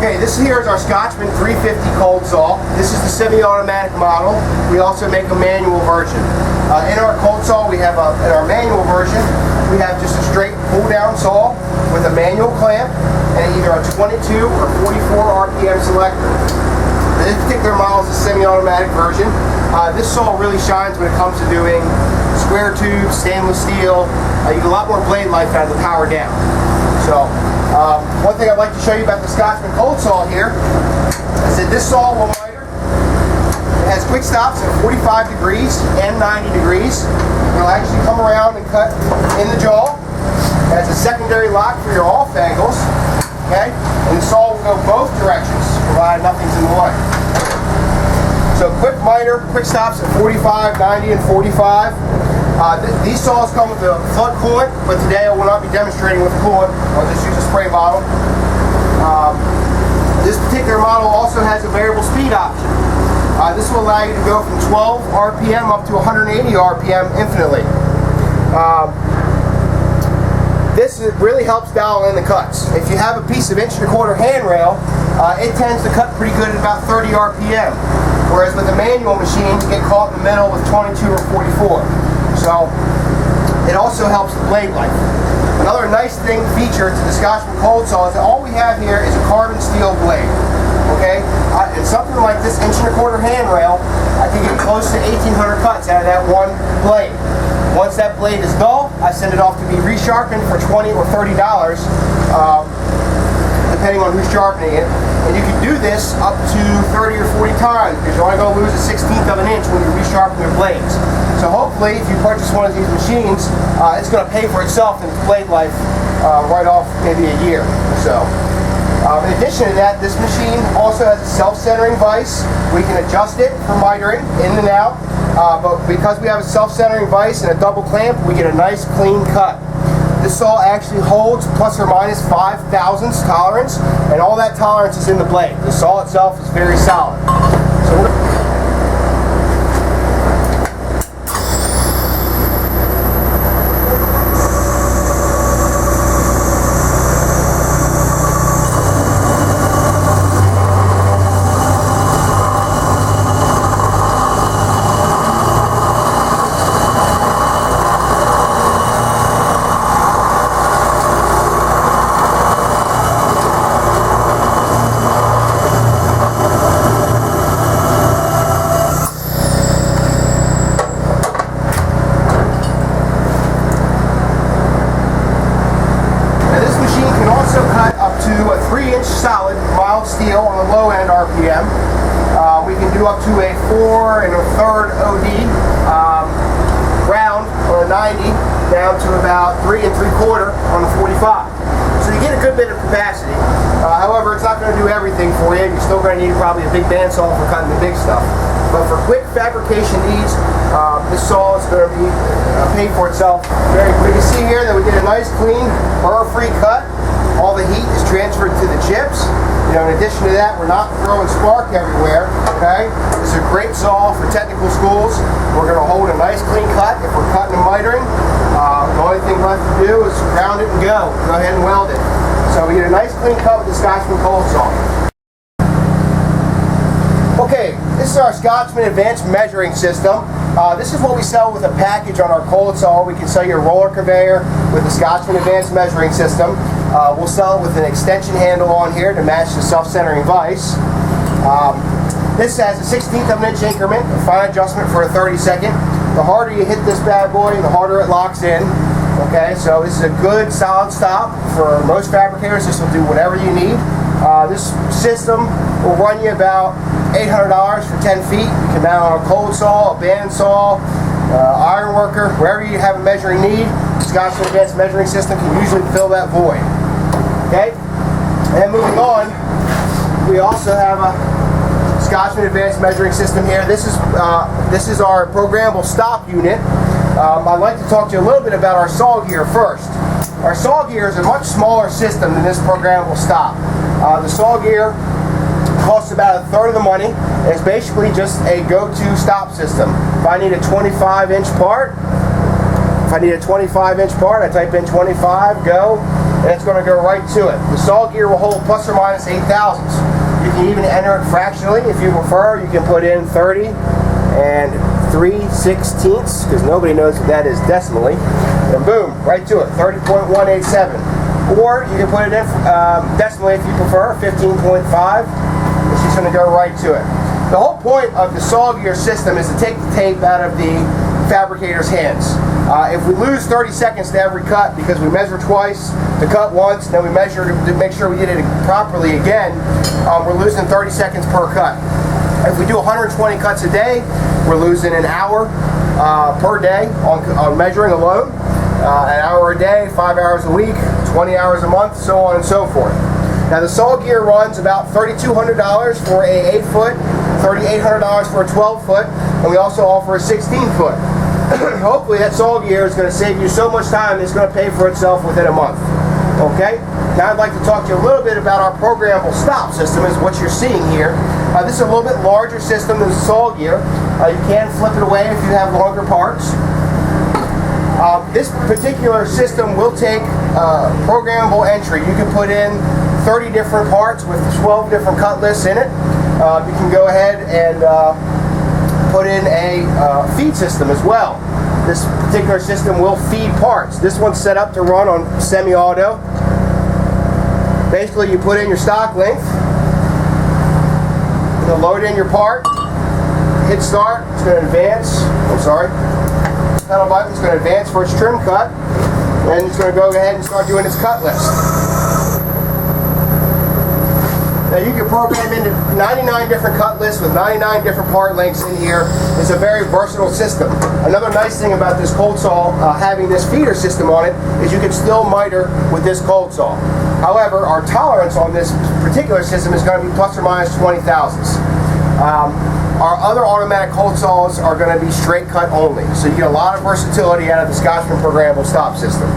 Okay, this here is our Scotchman 350 cold saw. This is the semi-automatic model. We also make a manual version. In our cold saw, we have in our manual version, we have just a straight pull-down saw with a manual clamp and either a 22 or 44 RPM selector. This particular model is a semi-automatic version. This saw really shines when it comes to doing square tube, stainless steel. You get a lot more blade life out of the power down. So, one thing I'd like to show you about the Scotchman cold saw here is that this saw will miter. It has quick stops at 45 degrees and 90 degrees. It'll actually come around and cut in the jaw. It has a secondary lock for your off angles. Okay? And the saw will go both directions, provided nothing's in the way. So quick miter, quick stops at 45, 90, and 45. These saws come with a flood coolant, but today I will not be demonstrating with coolant. I'll just use a spray bottle. This particular model also has a variable speed option. This will allow you to go from 12 RPM up to 180 RPM infinitely. This really helps dial in the cuts. If you have a piece of 1.25" handrail, it tends to cut pretty good at about 30 RPM. Whereas with a manual machine, you get caught in the middle with 22 or 44. So it also helps the blade life. Another nice feature to the Scotchman cold saw is that all we have here is a carbon steel blade. Okay, and something like this 1.25" handrail, I can get close to 1,800 cuts out of that one blade. Once that blade is dull, I send it off to be resharpened for $20 or $30, depending on who's sharpening it. And you can do this up to 30 or 40 times because you're only going to lose a 1/16 of an inch when you resharpen your blades. So hopefully, if you purchase one of these machines, it's going to pay for itself in blade life right off maybe a year or so. In addition to that, this machine also has a self-centering vise. We can adjust it for mitering in and out, but because we have a self-centering vise and a double clamp, we get a nice clean cut. This saw actually holds plus or minus 5 thousandths tolerance, and all that tolerance is in the blade. The saw itself is very solid. So a 3-inch solid mild steel on the low end RPM. We can do up to a 4 1/3 OD round on a 90 down to about 3 3/4 on the 45. So you get a good bit of capacity. However, it's not going to do everything for you. You're still going to need probably a big bandsaw for cutting the big stuff. But for quick fabrication needs, this saw is going to be paid for itself very quick. You can see here that we get a nice clean burr-free cut. All the heat is transferred to the chips. You know, in addition to that, we're not throwing spark everywhere. Okay, this is a great saw for technical schools. We're going to hold a nice clean cut if we're cutting and mitering. The only thing left to do is ground it and go. Go ahead and weld it. So we get a nice clean cut with the Scotchman cold saw. Okay, this is our Scotsman Advanced Measuring System. This is what we sell with a package on our cold saw. We can sell you a roller conveyor with the Scotsman Advanced Measuring System. We'll sell it with an extension handle on here to match the self-centering vise. This has a 1/16 of an inch increment, a fine adjustment for a 30-second. The harder you hit this bad boy, the harder it locks in. Okay, so this is a good solid stop. For most fabricators, this will do whatever you need. This system will run you about $800 for 10 feet. You can mount on a cold saw, a bandsaw, iron worker, wherever you have a measuring need. The Scotchman Advanced Measuring System can usually fill that void. Okay, and moving on, we also have a Scotchman Advanced Measuring System here. This is our programmable stop unit. I'd like to talk to you a little bit about our saw gear first. Our saw gear is a much smaller system than this programmable stop. The saw gear costs about 1/3 of the money. It's basically just a go-to stop system. If I need a 25-inch part, I type in 25, go. and it's going to go right to it. The saw gear will hold plus or minus 8 thousandths. You can even enter it fractionally if you prefer. You can put in 30 and 3/16, because nobody knows what that is decimally, and boom, right to it, 30.187. Or you can put it in decimally if you prefer, 15.5. It's just going to go right to it. The whole point of the saw gear system is to take the tape out of the fabricator's hands. If we lose 30 seconds to every cut because we measure twice to cut once, then we measure to make sure we did it properly again, we're losing 30 seconds per cut. If we do 120 cuts a day, we're losing an hour per day on measuring alone. An hour a day, 5 hours a week, 20 hours a month, so on and so forth. Now the saw gear runs about $3,200 for a 8-foot, $3,800 for a 12-foot, and we also offer a 16-foot. Hopefully that saw gear is going to save you so much time it's going to pay for itself within a month. Okay? Now I'd like to talk to you a little bit about our programmable stop system, is what you're seeing here. This is a little bit larger system than the saw gear. You can flip it away if you have longer parts. This particular system will take programmable entry. You can put in 30 different parts with 12 different cut lists in it. You can go ahead and put in a feed system as well. This particular system will feed parts. This one's set up to run on semi-auto. Basically, you put in your stock length, you'll load in your part, hit start, it's going to advance, pedal button is going to advance for its trim cut, and it's going to go ahead and start doing its cut list. Now you can program into 99 different cut lists with 99 different part lengths in here. It's a very versatile system. Another nice thing about this cold saw having this feeder system on it is you can still miter with this cold saw. However, our tolerance on this particular system is going to be plus or minus 20 thousandths. Our other automatic cold saws are going to be straight cut only, so you get a lot of versatility out of the Scotchman Programmable stop system.